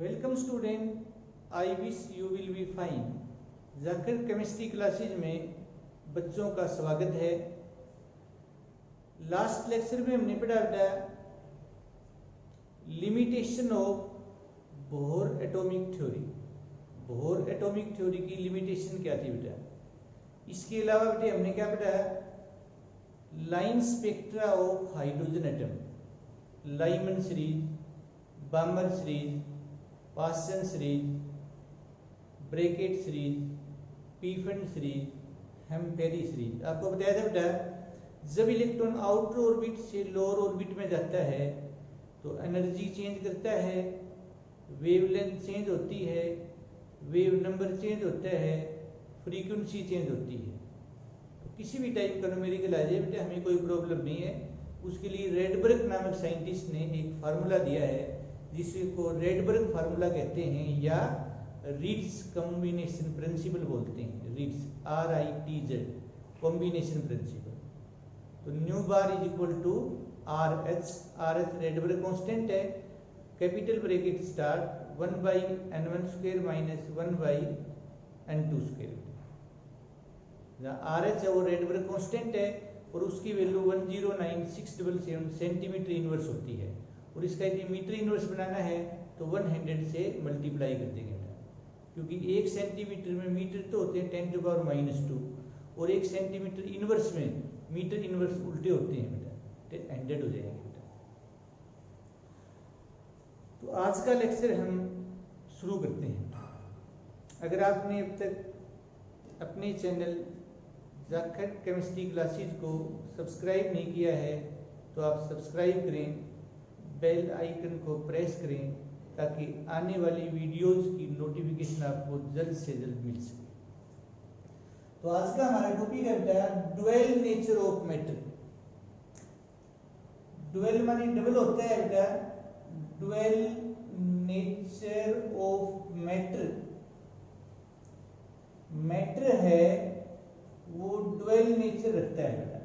Welcome student, I wish you will be fine. Zakir chemistry classes में बच्चों का स्वागत है। लास्ट लेक्चर में हमने पढ़ा था limitation of Bohr atomic theory. Bohr atomic theory की लिमिटेशन क्या थी बेटा? इसके अलावा बेटे हमने क्या पढ़ा? Line spectra of hydrogen atom, Lyman series, Balmer series, Paschen series, Brackett series, Pfund series, Humphreys series. आपको बताया था बेटा जब इलेक्ट्रॉन आउटर ऑर्बिट से लोअर ऑर्बिट में जाता है तो एनर्जी चेंज करता है, वेवलेंथ चेंज होती है, वेव नंबर चेंज होता है, फ्रीक्वेंसी चेंज होती है। तो किसी भी टाइप का न्यूमेरिकल आ जाए बेटा हमें कोई प्रॉब्लम नहीं है। उसके लिए रेडबर्ग नामक साइंटिस्ट ने एक फार्मूला दिया है जिसको रेडबर्ग फार्मूला कहते हैं या रीड्स कॉम्बिनेशन प्रिंसिपल बोलते हैं। रीड्स RITZ कॉम्बिनेशन प्रिंसिपल। तो nu bar is equal to RH Rydberg constant है, capital bracket start 1/n1² minus 1/n2²। RH है वो रेडबर्ग कांस्टेंट है और उसकी वैल्यू 109677 सेंटीमीटर इनवर्स होती है। और इसका यदि मीटर इनवर्स बनाना है तो 100 से मल्टीप्लाई कर देंगे बेटा, क्योंकि 1 सेंटीमीटर में मीटर तो होते हैं 10⁻⁻² और 1 सेंटीमीटर इनवर्स में मीटर इनवर्स उल्टे होते हैं बेटा, 100 हो जाएंगे बेटा। तो आज का लेक्चर हम शुरू करते हैं। अगर आपने अब तक अपने चैनल जाकिर केमिस्ट्री क्लासेज को सब्सक्राइब नहीं किया है तो आप सब्सक्राइब करें, बेल आइकन को प्रेस करें ताकि आने वाली वीडियोस की नोटिफिकेशन आपको जल्द से जल्द मिल सके। तो आज का हमारा टॉपिक है बेटा dual nature of matter. Dual माने डबल होता है बेटा, dual nature of matter. Matter है वो ड्वेल नेचर रखता है बेटा।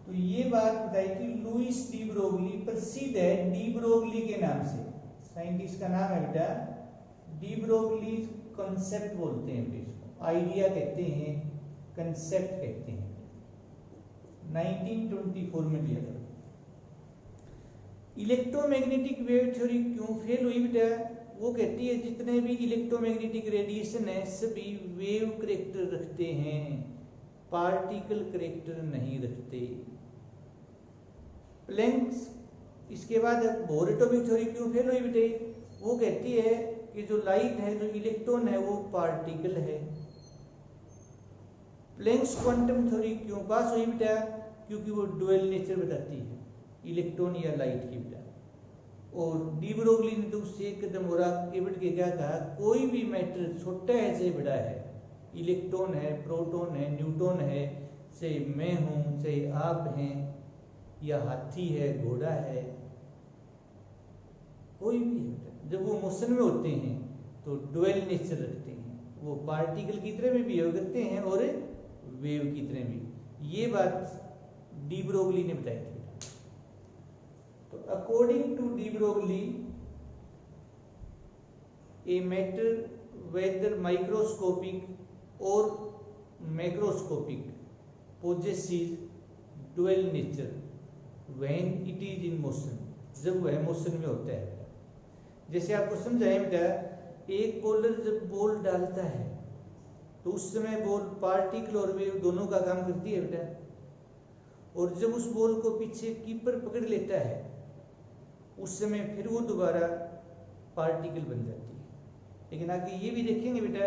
तो ये बात बताई कि लुइस डी ब्रोगली प्रसिद्ध है डी ब्रोगली के नाम से। साइंटिस्ट का नाम है बेटा डी ब्रोगली। कॉन्सेप्ट बोलते हैं बेटा इसको, आइडिया कहते हैं, कंसेप्ट कहते हैं। 1924 में लिया था। इलेक्ट्रोमैग्नेटिक वेव थ्योरी क्यों फेल हुई बेटा? वो कहती है जितने भी इलेक्ट्रोमैग्नेटिक रेडिएशन है सभी वेव करेक्टर रखते हैं, पार्टिकल करेक्टर नहीं रखते। प्लैंक्स इसके बाद बोहर एटॉमिक थ्योरी क्यों फेल हुई बेटे? वो कहती है कि जो लाइट है, जो इलेक्ट्रॉन है वो पार्टिकल है। प्लैंक्स क्वांटम थ्योरी क्यों पास हुई बेटा? क्योंकि वो ड्वेल नेचर बताती है इलेक्ट्रॉन या लाइट की बेटा। और डी ब्रोगली ने तो उससे एक कदम और आगे बढ़ के क्या कहा, कोई भी मैटर छोटा है चाहे बड़ा है, इलेक्ट्रॉन है, प्रोटॉन है, न्यूट्रॉन है, चाहे मैं हूं, चाहे आप हैं, या हाथी है, घोड़ा है, कोई भी है, जब वो मोशन में होते हैं तो ड्वेल नेचर रखते हैं। वो पार्टिकल की तरह भी बिहेव करते हैं और वेव की तरह भी। ये बात डी ब्रोगली ने बताई थी। तो according to de Broglie a matter whether microscopic और macroscopic possesses dual nature when it is in motion, जब वह मोशन में होता है। जैसे आपको समझाएं बेटा, एक बॉलर जब बॉल डालता है तो उस समय बॉल पार्टिकल और वेव दोनों का काम करती है बेटा। और जब उस बॉल को पीछे कीपर पकड़ लेता है उस समय फिर वो दोबारा पार्टिकल बन जाती है। लेकिन आगे ये भी देखेंगे बेटा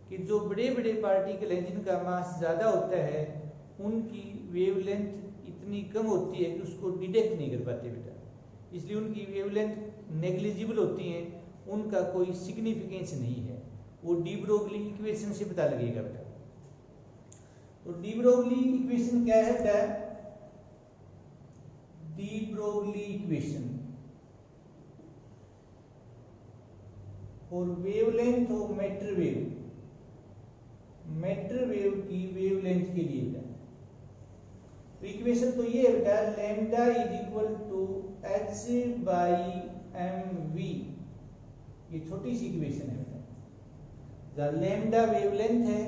कि जो बड़े बड़े पार्टिकल हैं जिनका मास ज़्यादा होता है उनकी वेवलेंथ इतनी कम होती है कि उसको डिटेक्ट नहीं कर पाते बेटा, इसलिए उनकी वेवलेंथ नेग्लिजिबल होती हैं, उनका कोई सिग्निफिकेंस नहीं है। वो डी ब्रोगली इक्वेशन से पता लगेगा बेटा। तो डी ब्रोगली इक्वेशन क्या है बेटा? डी ब्रोगली इक्वेशन और wavelength of matter wave, matter wave की वेवलेंथ के लिए बेटा। तो इक्वेशन तो ये है बेटा, lambda is equal to h/n² mv, ये छोटी सी इक्वेशन है बेटा। द लैम्डा वेवलेंथ है,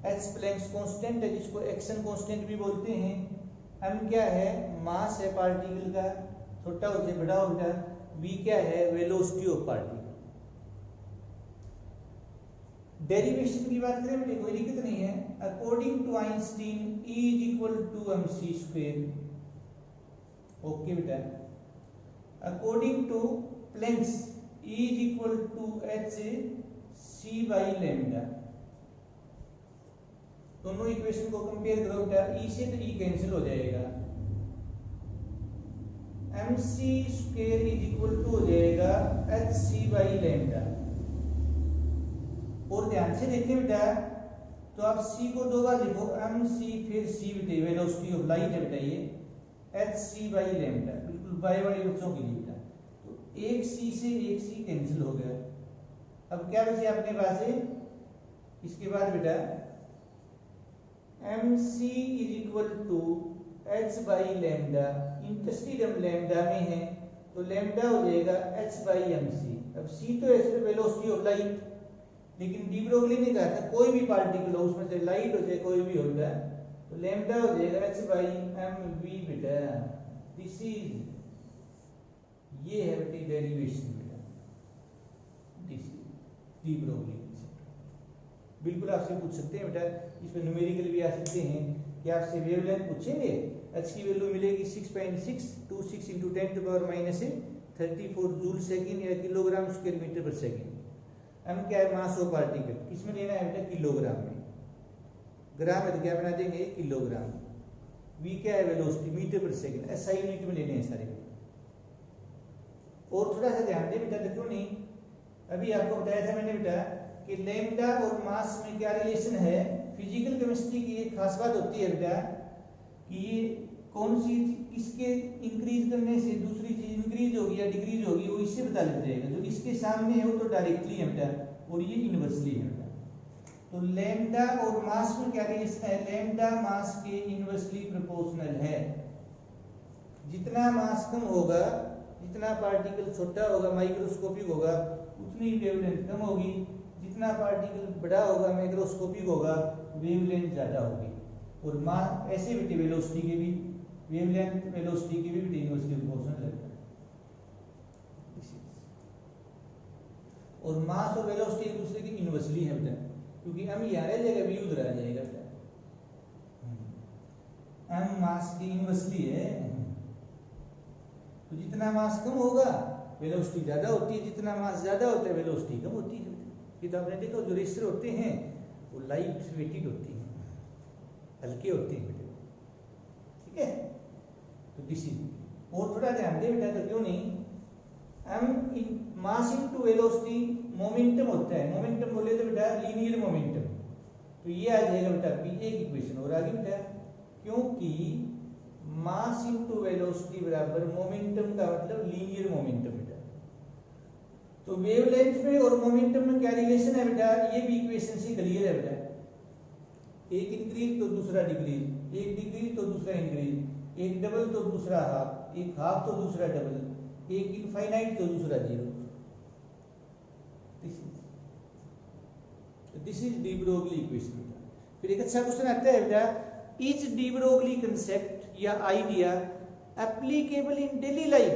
h प्लैंक्स कांस्टेंट है जिसको एक्शन कांस्टेंट भी बोलते हैं, m क्या है, मास है पार्टिकल का, छोटा हो जाए बड़ा होगा, v क्या है, वेलोसिटी ऑफ पार्टिकल। डेरिवेशन की बात करें बेटे कोई दिक्कत नहीं है। According to Einstein E is equal to mc square, okay बेटा। According to Planck's E is equal to h c by lambda. दोनों इक्वेशन को कंपेयर करो बेटा, E से तो E कैंसिल हो जाएगा, mc square is equal to हो जाएगा hc बाई लैम्डा। और ध्यान से देखिए बेटा, तो आप c को दो बार लिखो, mc फिर c बेटे, वेलोसिटी ऑफ लाइट है बेटा ये, hc बाई लैम्डा, बिल्कुल बाय वाले बच्चों के लिए बेटा। तो एक c से एक c कैंसिल हो गया। अब क्या बचे अपने पास है, इसके बाद बेटा mc is equal to h by lambda, interested हम लैम्डा में है तो लैम्डा हो जाएगा h बाई mc। अब c तो है सिर्फ वेलोसिटी ऑफ लाइट, लेकिन डी ब्रोगली ने कहा था कोई भी पार्टिकल हो, उसमें से लाइट हो चाहे कोई भी होता है, तो लैम्डा हो जाएगा h बाई mv बेटा। दिस इज, ये है बेटी डेरिवेशन बेटा, दिस इज डी ब्रोगली। बिल्कुल आपसे पूछ सकते हैं बेटा, इसमें न्यूमेरिकल भी आ सकते हैं कि आपसे वेवलेंथ पूछेंगे, h की वैल्यू मिलेगी 6.626 into 10 to power minus 34 joule second या किलोग्राम स्क्वायर मीटर पर सेकेंड। m क्या है, मास ऑफ पार्टिकल, किसमें लेना है बेटा, किलोग्राम में, ग्राम है तो क्या बना देंगे किलोग्राम। v क्या है, वेलोसिटी मीटर पर सेकंड, SI यूनिट में लेने हैं सारे। और थोड़ा सा ध्यान दे बेटा, तो क्यों नहीं, अभी आपको बताया था मैंने बेटा कि लैम्डा और मास में क्या रिलेशन है। फिजिकल केमिस्ट्री की एक खास बात होती है बेटा कि ये कौन सी इसके इंक्रीज करने से दूसरी चीज इंक्रीज होगी या डिक्रीज होगी, वो इससे पता लग जाएगा। जो इसके सामने है वो तो डायरेक्टली है बेटा, और ये इनवर्सली है बेटा। तो लैम्डा और मास में क्या रिलेशन है, लैम्डा मास के इनवर्सली प्रोपोर्शनल है। जितना मास कम होगा, जितना पार्टिकल छोटा होगा, माइक्रोस्कोपिक होगा, उतनी वेवलेंथ कम होगी। जितना पार्टिकल बड़ा होगा, माइक्रोस्कोपिक होगा, वेवलेंथ ज्यादा होगी। और मास ऐसे बेटे वेलोसिटी के भी, वेवलेंथ वेलोसिटी की भी इनवर्सली प्रोपोर्शनल है। और मास और वेलोसिटी एक दूसरे की इनवर्सली है बेटा, क्योंकि m यहाँ रह जाएगा, v उधर आ जाएगा बेटा। m मास की इनवर्सली है, तो जितना मास कम होगा वेलोसिटी ज्यादा होती है, जितना मास ज्यादा होता है वेलोसिटी कम होती है। ये तो आपने देखा, जो रेस्टर होते हैं वो लाइट वेटेड होती हैं, हल्के होते हैं बेटे, ठीक है। तो दिस इज, और थोड़ा ध्यान दे बेटा, तो क्यों नहीं, m इन मास इनटू वेलोसिटी मोमेंटम होता है। मोमेंटम बोले तो बेटा लीनियर मोमेंटम, तो ये आ जाएगा बेटा भी एक इक्वेशन और आगे बेटा, क्योंकि मास इनटू वेलोसिटी बराबर मोमेंटम का मतलब लीनियर मोमेंटम बेटा। तो वेवलेंथ में और मोमेंटम में क्या रिलेशन है बेटा, ये भी इक्वेशन से क्लियर है बेटा। एक इंक्रीज तो दूसरा डिक्रीज, एक डिक्रीज तो दूसरा इंक्रीज, एक डबल तो दूसरा हाफ, एक हाफ तो दूसरा डबल, एक इनफाइनाइट तो दूसरा zero. This is de Broglie equation. फिर एक अच्छा क्वेश्चन आता है बेटा, इज डी ब्रोगली कंसेप्ट या idea applicable in daily life?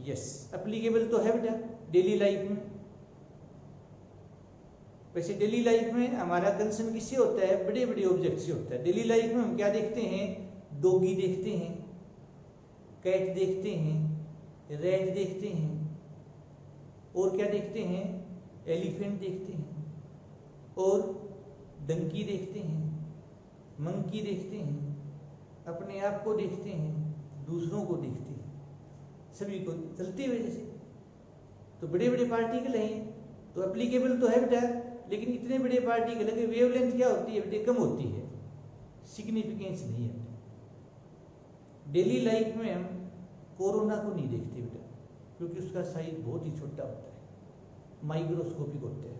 Yes, applicable तो है बेटा डेली लाइफ में। वैसे डेली लाइफ में हमारा कंसर्न किससे होता है, बड़े बड़े ऑब्जेक्ट से होता है। डेली लाइफ में हम क्या देखते हैं, डॉगी देखते हैं, कैट देखते हैं, रैट देखते हैं, और क्या देखते हैं, एलिफेंट देखते हैं, और डंकी देखते हैं, मंकी देखते हैं, अपने आप को देखते हैं, दूसरों को देखते हैं, सभी को चलते हुए जैसे। तो बड़े बड़े पार्टिकल हैं तो एप्लीकेबल तो है बेटा, लेकिन इतने बड़े पार्टिकल की वेवलेंथ क्या होती है बेटे, कम होती है, सिग्निफिकेंस नहीं है। डेली लाइफ में हम कोरोना को नहीं देखते बेटा, क्योंकि उसका साइज बहुत ही छोटा होता है, माइक्रोस्कोपिक होता है,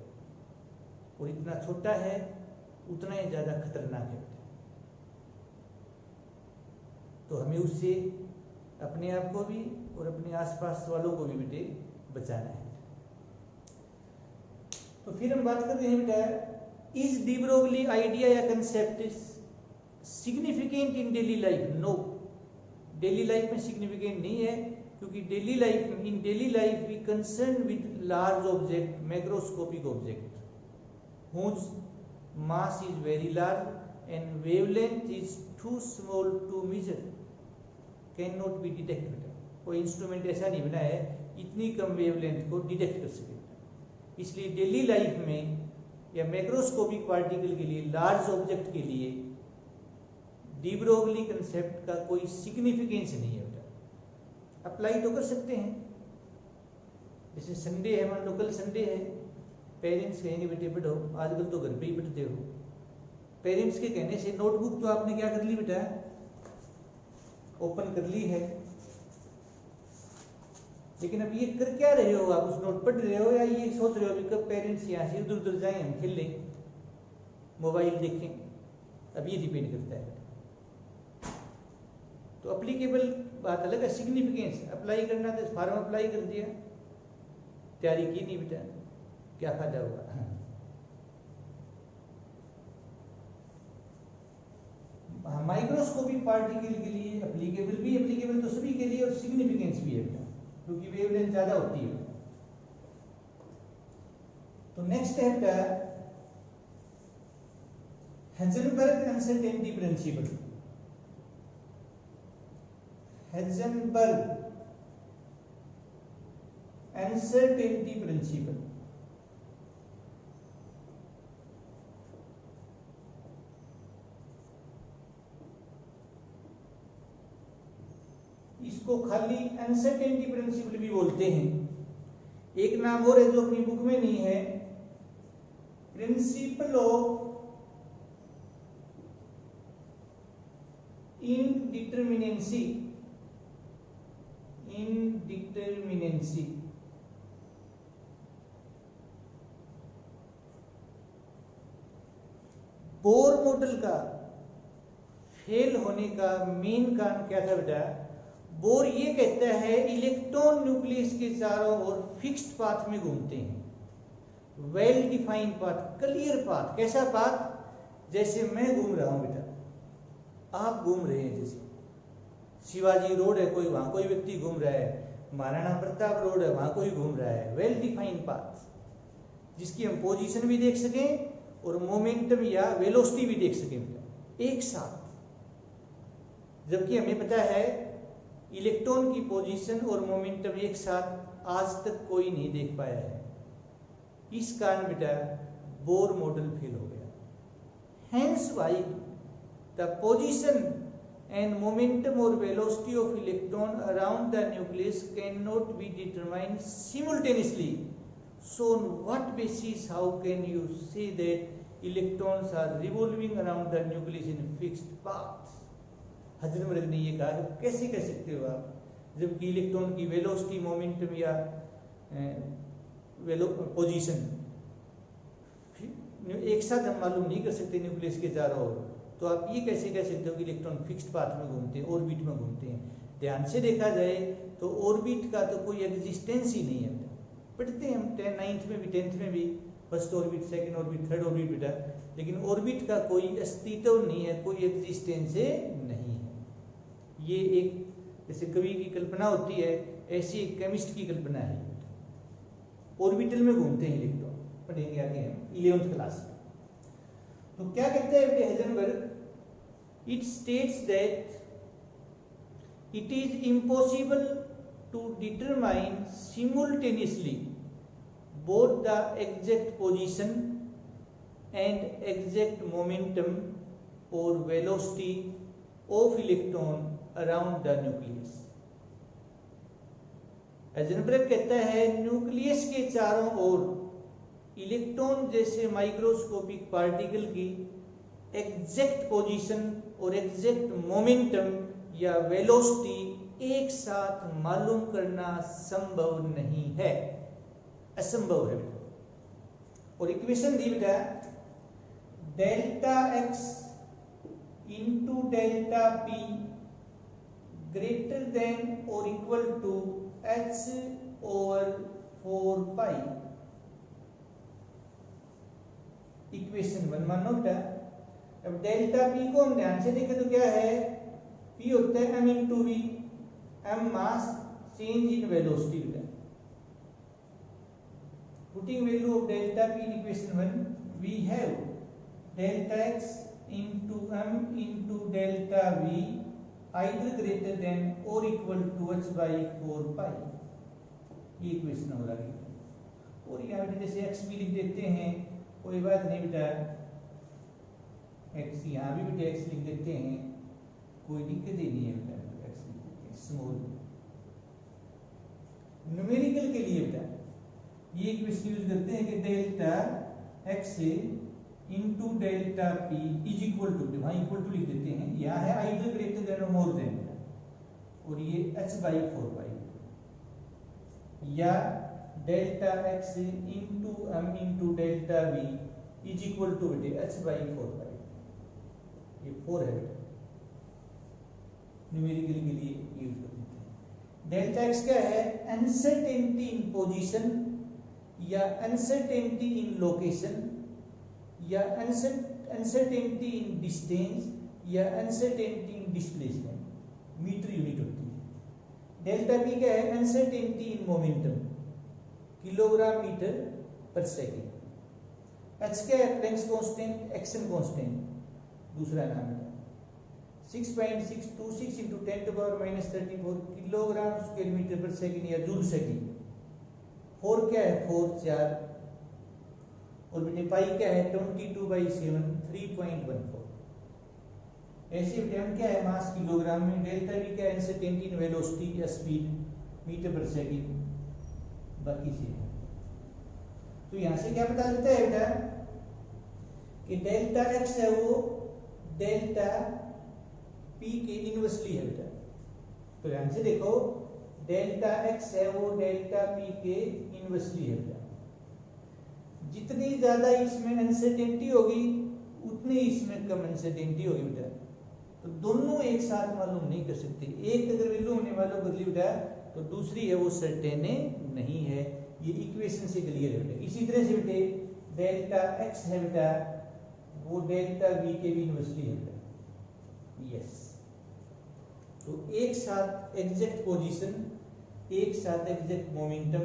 और इतना छोटा है उतना ही ज्यादा खतरनाक है बेटा। तो हमें उससे अपने आप को भी और अपने आसपास वालों को भी बेटे बचाना है। तो फिर हम बात करते हैं बेटा, इज डी ब्रोगली आइडिया या concept significant in daily life? No, daily life में सिग्निफिकेंट नहीं है, क्योंकि daily life we concern with large object, macroscopic object whose mass is very large and wavelength is too small to measure, cannot be detected. कोई instrument ऐसा नहीं बना है इतनी कम वेवलेंथ को डिटेक्ट कर सके। इसलिए डेली लाइफ में या मैक्रोस्कोपिक पार्टिकल के लिए, लार्ज ऑब्जेक्ट के लिए डी ब्रोगली कंसेप्ट का कोई सिग्निफिकेंस नहीं है बेटा। अप्लाई तो कर सकते हैं, जैसे संडे है, मान लो कल संडे है, पेरेंट्स कहेंगे बेटे पढ़ो, आजकल तो घर पे ही पढ़ते हो। पेरेंट्स के कहने से नोटबुक तो आपने क्या कर ली बेटा, ओपन कर ली है, लेकिन अब ये कर क्या रहे हो आप? उस नोट पढ़ रहे हो या ये सोच रहे हो कि कब पेरेंट्स यहाँ से इधर उधर जाएं, हम खेल लें, मोबाइल देखें? अब ये डिपेंड करता है। तो अप्लीकेबल बात अलग है, सिग्निफिकेंस अप्लाई करना तो फॉर्म अप्लाई कर दिया, तैयारी की नहीं बेटा, क्या फायदा होगा? माइक्रोस्कोपिक पार्टिकल के लिए एप्लीकेबल तो सभी के लिए, और सिग्निफिकेंस भी है क्योंकि वेवलेंथ ज्यादा होती है। तो नेक्स्ट है हेज़नबर्ग अनसर्टेनिटी प्रिंसिपल। हेज़नबर्ग अनसर्टेनिटी प्रिंसिपल इसको खाली अनसर्टेनिटी प्रिंसिपल भी बोलते हैं। एक नाम और है जो अपनी बुक में नहीं है, प्रिंसिपल ऑफ इनडिटरमिनेंसी। बोर मॉडल का फेल होने का मेन कारण क्या था बेटा? बोर ये कहता है इलेक्ट्रॉन न्यूक्लियस के चारों ओर फिक्स्ड पाथ में घूमते हैं, well defined path, clear path. कैसा पाथ? जैसे मैं घूम रहा हूं बेटा, आप घूम रहे हैं, जैसे शिवाजी रोड है, कोई वहां कोई व्यक्ति घूम रहा है, महाराणा प्रताप रोड है, वहां कोई घूम रहा है। वेल डिफाइंड पाथ जिसकी हम पोजीशन भी देख सकें और मोमेंटम या वेलोसिटी भी देख सकें बेटा एक साथ। जबकि हमें पता है इलेक्ट्रॉन की पोजीशन और मोमेंटम एक साथ आज तक कोई नहीं देख पाया है। इस कारण बेटा बोर मॉडल फेल हो गया। Hence why the position and momentum और velocity of electron around the nucleus can not be determined simultaneously. So on what basis how can you say that electrons are revolving around the nucleus in fixed paths? Heisenberg ने ये कहा, कैसे कह सकते हो आप, जबकि इलेक्ट्रॉन की वेलोसिटी, मोमेंटम या पोजीशन एक साथ हम मालूम नहीं कर सकते न्यूक्लियस के चारों ओर, तो आप ये कैसे कह सकते हो कि इलेक्ट्रॉन फिक्स्ड पाथ में घूमते हैं, ऑर्बिट में घूमते हैं? ध्यान से देखा जाए तो ऑर्बिट का तो कोई एग्जिस्टेंस ही नहीं है। पढ़ते हैं हम 9th में भी 10th में भी, first orbit, second orbit, third orbit बेटा, लेकिन ऑर्बिट का कोई अस्तित्व नहीं है, कोई एग्जिस्टेंस नहीं है। ये एक जैसे कवि की कल्पना होती है, ऐसी एक केमिस्ट की कल्पना है। ऑर्बिटल में घूमते हैं इलेक्ट्रॉन, पढ़ेंगे आगे हम 11th क्लास में। तो क्या कहते हैं Heisenberg? It states that it is impossible to determine simultaneously both the exact position and exact momentum और velocity of electron around the nucleus. Heisenberg कहता है न्यूक्लियस के चारों ओर इलेक्ट्रॉन जैसे माइक्रोस्कोपिक पार्टिकल की एग्जैक्ट पोजीशन और एग्जैक्ट मोमेंटम या वेलोसिटी एक साथ मालूम करना संभव नहीं है, असंभव है। और इक्वेशन दी बेटा, delta x into delta P greater than or equal to h over 4 pi। Equation 1 मानो बेटा। अब डेल्टा पी को हम ध्यान से देखें तो क्या है, पी होता है m into V, m mass change in velocity बेटा। Putting value of delta P in equation 1 we have delta x into m into delta v either greater than or equal to h by 4 pi। ये equation हो रहा है। और यहाँ पे जैसे x भी लिख देते हैं, कोई बात नहीं बेटा, x यहाँ भी बेटा x लिख देते हैं, कोई दिक्कत ही नहीं है बेटा, x लिख देते हैं स्मॉल। न्यूमेरिकल के लिए बेटा ये इक्वेशन यूज करते हैं कि delta x into delta p is equal to, वहां इक्वल टू लिख देते हैं, यहाँ है आइदर ग्रेटर देन और मोर देन, और ये h बाई 4 पाई, या delta x into m into delta v is equal to बेटे h बाई 4 पाई। ये 4 है बेटा, न्यूमेरिकल के लिए यूज कर देते हैं। डेल्टा x क्या है, अनसर्टेनिटी इन पोजीशन या अनसर्टेनिटी इन लोकेशन या अनसर्टेनिटी इन डिस्टेंस या uncertainty in displacement, metre unit होती है। डेल्टा पी क्या है, uncertainty in momentum, kilogram metre पर सेकेंड। एच क्या है, प्लैंक्स कांस्टेंट, एक्शन कांस्टेंट दूसरा नाम है। 6.626 into 10 to power minus 34 kilogram square metre पर सेकेंड या जूल सेकेंड। 4 क्या है, 4 4, और बेटे पाई क्या है, 22/7 3.14। ऐसे बेटे क्या है, मास किलोग्राम में, डेल्टा भी क्या है, अनसर्टेनिटी इन वेलोसिटी या स्पीड मीटर पर सेकंड, बाकी से। तो यहां से क्या पता लगता है बेटा कि डेल्टा एक्स है वो डेल्टा पी के इनवर्सली है बेटा। तो ध्यान से देखो, डेल्टा एक्स है वो डेल्टा पी के इनवर्सली है बेटा। जितनी ज्यादा इसमें अनसर्टेनिटी होगी उतनी इसमें कम अनसर्टेनिटी होगी बेटा। तो दोनों एक साथ मालूम नहीं कर सकते, एक अगर वैल्यू होने वालों को बदली बेटा तो दूसरी है वो सर्टेन नहीं है। ये इक्वेशन से क्लियर है बेटा। इसी तरह से बेटे डेल्टा एक्स है बेटा वो डेल्टा वी के भी इनवर्सली है बेटा। यस, तो एक साथ एग्जैक्ट पोजीशन, एक साथ एग्जैक्ट मोमेंटम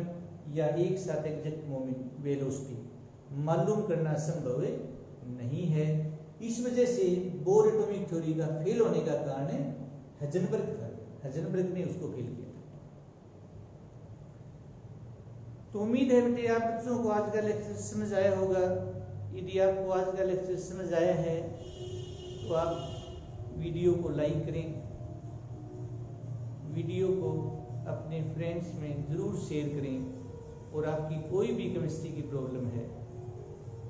या एक साथ एग्जैक्ट मोमेंट वेलोसिटी मालूम करना संभव नहीं है। इस वजह से बोर एटॉमिक थ्योरी का फेल होने का कारण है हाइजेनबर्ग था, हाइजेनबर्ग ने उसको फेल किया। तो उम्मीद है बेटे आप बच्चों को आज का लेक्चर समझ आया होगा। यदि आपको आज का लेक्चर समझ आया है तो आप वीडियो को लाइक करें, वीडियो को अपने फ्रेंड्स में ज़रूर शेयर करें, और आपकी कोई भी केमिस्ट्री की प्रॉब्लम है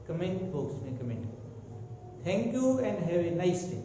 कमेंट बॉक्स में कमेंट करें। Thank you and have a nice day.